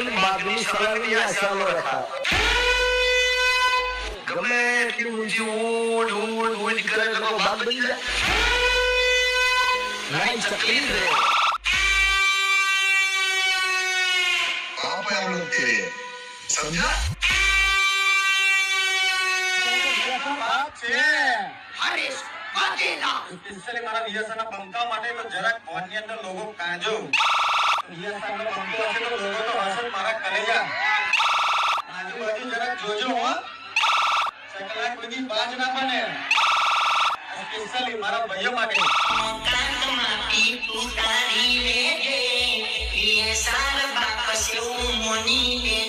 કરીને બાદની સલામની આશાનો રખા ગમે એટલી ઊંચી ઊંડ કરે તો બાદ બની જાય નહીં ચકલી રે आप हम लोग के लिए समझा અરે વાકેલા સ્પેશિયલી મારા વિયસના પંખા માટે તો જરાક ફોનની અંદર લોગો કાજો વિયસના પંખો હશે તો લોગો તો હશે મારા કલેજા આજુબાજુ જરાક જોજો હો ચકલાક બધી બાજ ના બને સ્પેશિયલી મારા ભાઈઓ માટે કાંતમાં પીપું તારી રે એ સાલ બાપ સે મોની રે